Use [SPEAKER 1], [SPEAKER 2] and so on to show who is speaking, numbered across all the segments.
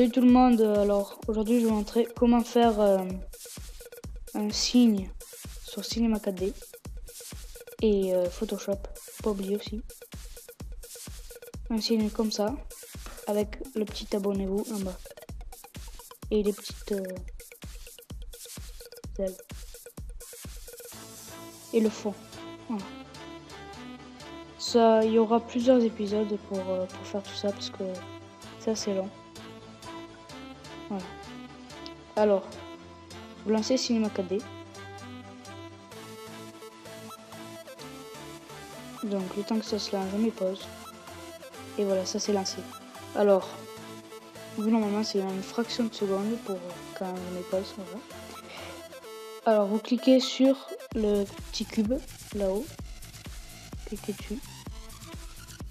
[SPEAKER 1] Salut tout le monde, alors aujourd'hui je vais vous montrer comment faire un signe sur Cinema 4D et Photoshop, pas oublier aussi. Un signe comme ça, avec le petit abonnez-vous en bas et les petites ailes et le fond. Voilà. Ça, il y aura plusieurs épisodes pour faire tout ça parce que c'est assez long. Voilà. Alors, vous lancez Cinema 4D. Donc le temps que ça se lance, je mets pause. Et voilà, ça s'est lancé. Alors, vous normalement c'est une fraction de seconde pour quand je mets pause. Voilà. Alors vous cliquez sur le petit cube là-haut. Cliquez dessus.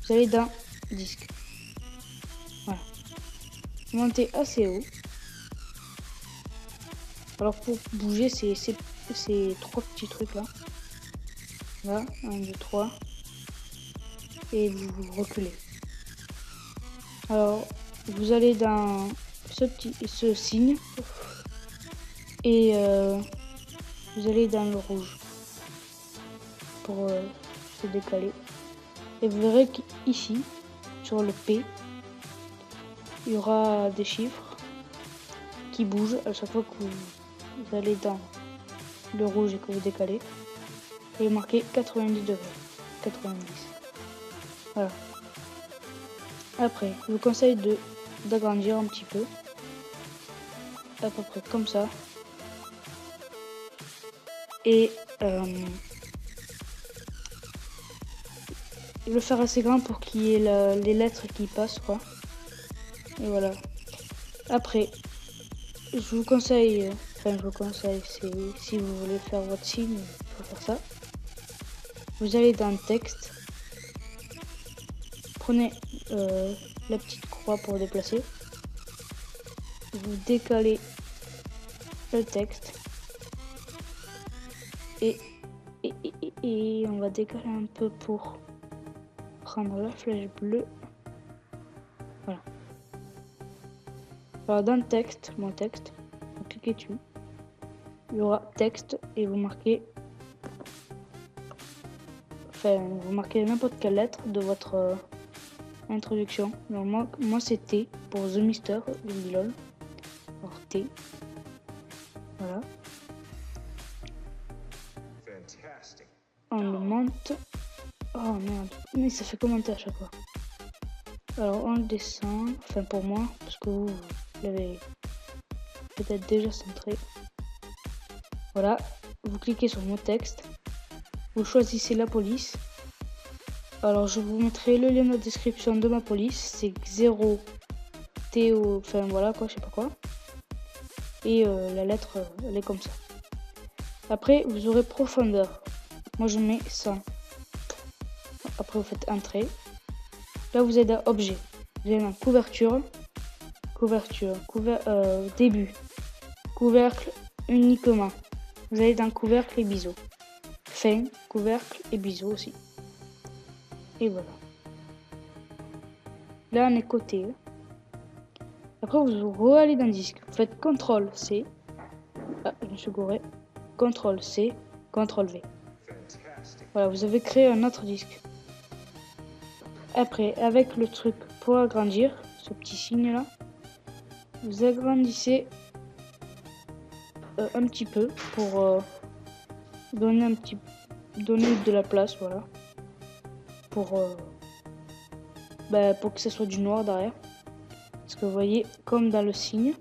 [SPEAKER 1] Vous allez dans disque. Voilà. Vous montez assez haut. Alors pour bouger ces trois petits trucs là. Là, 1, 2, 3. Et vous reculez. Alors vous allez dans ce signe et vous allez dans le rouge pour se décaler. Et vous verrez qu'ici, sur le P, il y aura des chiffres qui bougent à chaque fois que vous allez dans le rouge et que vous décalez. Et marqué 90 degrés. 90. Voilà. Après, je vous conseille d'agrandir un petit peu. À peu près comme ça. Et le faire assez grand pour qu'il y ait les lettres qui passent, quoi. Et voilà. Après, je vous conseille, c'est si vous voulez faire votre signe, il faut faire ça. Vous allez dans texte, prenez la petite croix pour déplacer, vous décalez le texte et on va décaler un peu pour prendre la flèche bleue. Voilà. Alors dans le texte, mon texte, vous cliquez dessus, il y aura texte et vous marquez n'importe quelle lettre de votre introduction. Alors moi c'est T pour The Mister Lol. Alors T. Voilà. On le monte. Oh merde, mais ça fait commenter à chaque fois. Alors on le descend, enfin pour moi, parce que vous l'avez peut-être déjà centré. Voilà, vous cliquez sur mon texte, vous choisissez la police. Alors je vous mettrai le lien dans la description de ma police, c'est 0 TO, enfin voilà quoi, je sais pas quoi. Et la lettre, elle est comme ça. Après vous aurez profondeur, moi je mets 100. Après vous faites entrée. Là vous êtes à objet, vous allez dans couverture, début, couvercle uniquement. Vous allez dans couvercle et biseau. Fin, couvercle et biseau aussi. Et voilà. Là on est côté. Après vous re-allez dans le disque. Vous faites CTRL C. Ah, je me suis gouré. CTRL C, CTRL V. Voilà, vous avez créé un autre disque. Après, avec le truc pour agrandir, ce petit signe là, vous agrandissez un petit peu pour donner de la place, voilà, pour que ce soit du noir derrière. Parce que vous voyez, comme dans le signe,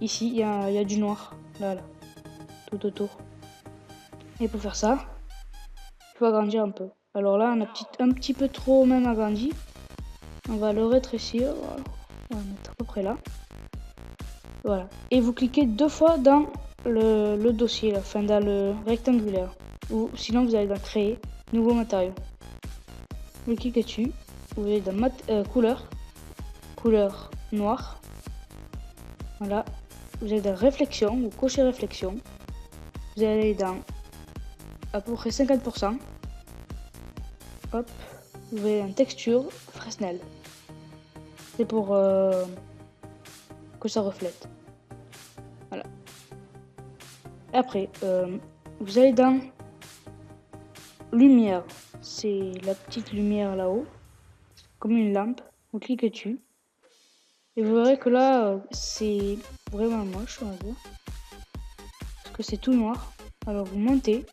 [SPEAKER 1] ici il y a du noir, là, tout autour. Et pour faire ça, il faut agrandir un peu. Alors là, on a un petit peu trop même agrandi. On va le rétrécir, voilà. On va mettre à peu près là. Voilà. Et vous cliquez 2 fois dans le dossier, là, enfin dans le rectangulaire. Ou sinon vous allez dans créer, nouveau matériau. Vous cliquez dessus, vous allez dans couleur noire. Voilà. Vous allez dans réflexion, vous cochez réflexion. Vous allez dans à peu près 50%. Hop. Vous allez dans texture, Fresnel. C'est pour que ça reflète. Voilà. Après, vous allez dans lumière. C'est la petite lumière là-haut, comme une lampe. Vous cliquez dessus. Et vous verrez que là, c'est vraiment moche, on va dire. Parce que c'est tout noir. Alors vous montez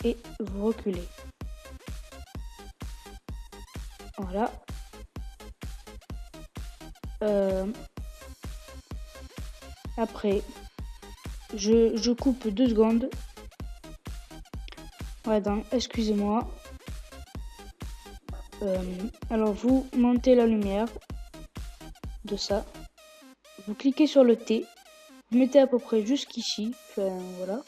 [SPEAKER 1] et vous reculez. Voilà. Après, je coupe 2 secondes. Voilà, excusez-moi. Alors vous montez la lumière de ça. Vous cliquez sur le T. Vous mettez à peu près jusqu'ici. Enfin, voilà.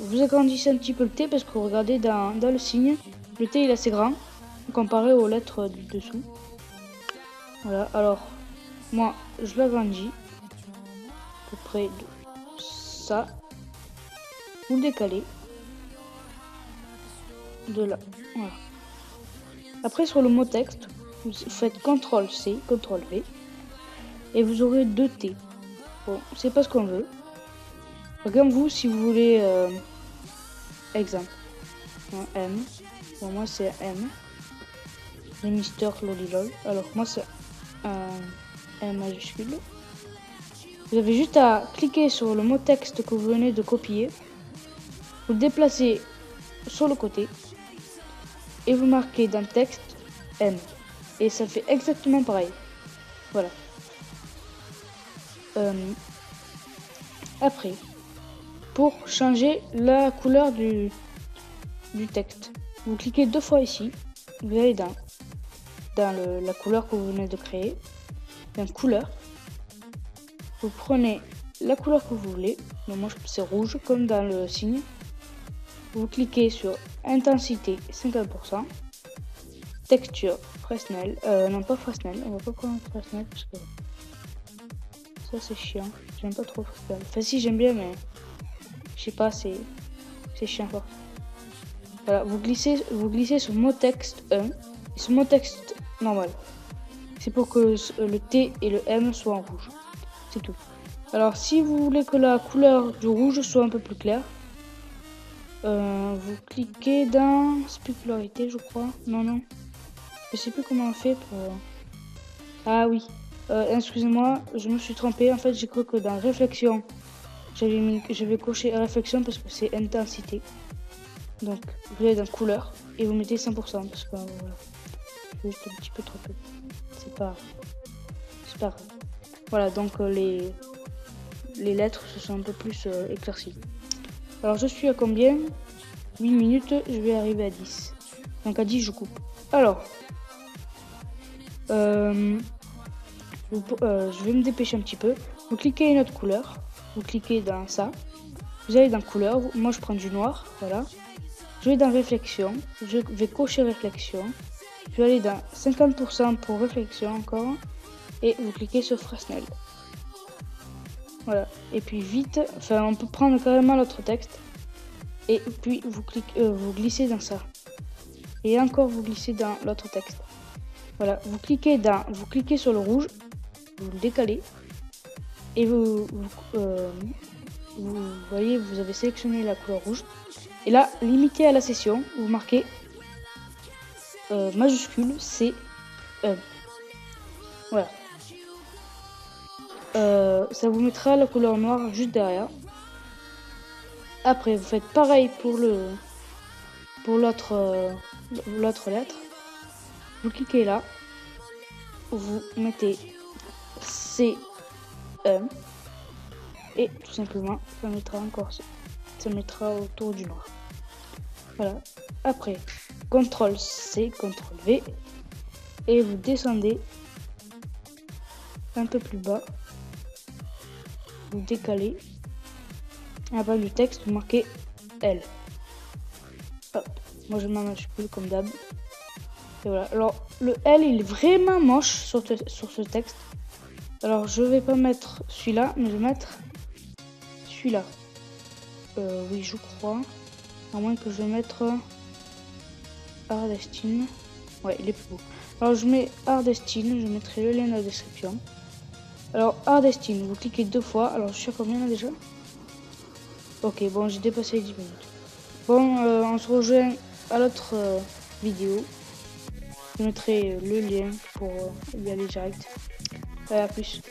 [SPEAKER 1] Vous agrandissez un petit peu le T parce que regardez dans le signe, le T il est assez grand comparé aux lettres du dessous. Voilà, alors moi je l'agrandis à peu près de ça. Vous le décalez de là. Voilà. Après sur le mot texte, vous faites CTRL C, CTRL V et vous aurez 2 T. Bon, c'est pas ce qu'on veut. Comme vous, si vous voulez exemple, un M. Bon, moi c'est un M. Le Mister Lolilol. Alors moi c'est un M majuscule. Vous avez juste à cliquer sur le mot texte que vous venez de copier. Vous le déplacez sur le côté. Et vous marquez dans le texte M. Et ça fait exactement pareil. Voilà. Après, pour changer la couleur du texte, vous cliquez 2 fois ici. Vous allez dans la couleur que vous venez de créer. Dans couleur. Vous prenez la couleur que vous voulez. Donc moi c'est rouge comme dans le signe. Vous cliquez sur intensité 50%. Texture Fresnel. Non pas Fresnel. On va pas prendre Fresnel parce que ça c'est chiant. J'aime pas trop Fresnel. Enfin si j'aime bien mais je sais pas, c'est chiant fort. Voilà, vous glissez sur mot texte 1 et sur mot texte normal. C'est pour que le T et le M soient en rouge. C'est tout. Alors si vous voulez que la couleur du rouge soit un peu plus claire, vous cliquez dans spécularité, je crois. Non. Je sais plus comment on fait pour... Ah oui. Excusez-moi, je me suis trompé. En fait, j'ai cru que dans réflexion, j'avais coché réflexion parce que c'est intensité. Donc, vous allez dans couleur et vous mettez 100% parce que voilà. Je suis juste un petit peu trompé. C'est pas grave. Voilà, donc les lettres se sont un peu plus éclaircies. Alors, je suis à combien? 8 minutes, je vais arriver à 10. Donc, à 10, je coupe. Alors, je vais me dépêcher un petit peu. Vous cliquez une autre couleur. Vous cliquez dans ça. Vous allez dans couleur. Moi, je prends du noir. Voilà. Je vais dans réflexion. Je vais cocher réflexion. Je vais aller dans 50% pour réflexion encore. Et vous cliquez sur Fresnel. Voilà. Et puis vite. Enfin, on peut prendre carrément l'autre texte. Et puis vous glissez dans ça. Et encore vous glissez dans l'autre texte. Voilà. Vous cliquez sur le rouge. Vous le décalez. Et vous voyez, vous avez sélectionné la couleur rouge. Et là, limité à la session, vous marquez majuscule C voilà. Ça vous mettra la couleur noire juste derrière. Après, vous faites pareil pour l'autre lettre. Vous cliquez là. Vous mettez C et tout simplement, ça mettra autour du noir. Voilà. Après, CTRL C, CTRL V et vous descendez un peu plus bas. Vous décalez. À la bas du texte, vous marquez L. Hop. Moi je mets majuscule comme d'hab. Et voilà. Alors le L il est vraiment moche sur ce texte. Alors je vais pas mettre celui-là, mais je vais mettre celui-là. Oui, je crois. À moins que je vais mettre Ardestine. Ouais, il est plus beau. Alors je mets Ardestine, je mettrai le lien dans la description. Alors Ardestine, vous cliquez 2 fois. Alors je suis à combien là déjà? Ok, bon, j'ai dépassé les 10 minutes. Bon, on se rejoint à l'autre vidéo. Je mettrai le lien pour y aller direct. À plus.